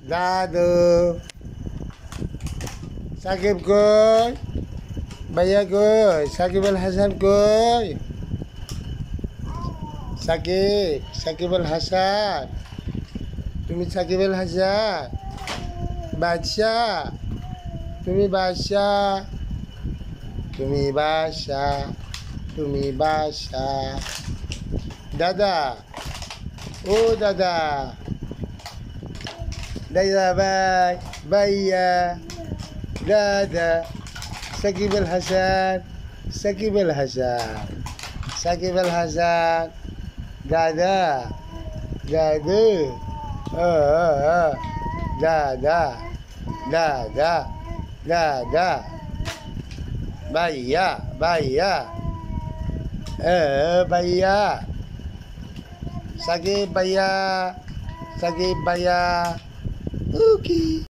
দাদু সাকিব কই ভাইয়া কই সাকিব আল হাসান কই সাকিব আল হাসান তুমি সাকিব আল হাসান বাদশাহ তুমি বাদশাহ দাদা ও দাদা ভাইয়া দাদা সাকিব আল হাসান দাদা দাদু দাদা ভাইয়া ভাইয়া সাকিব ভাইয়া ওকে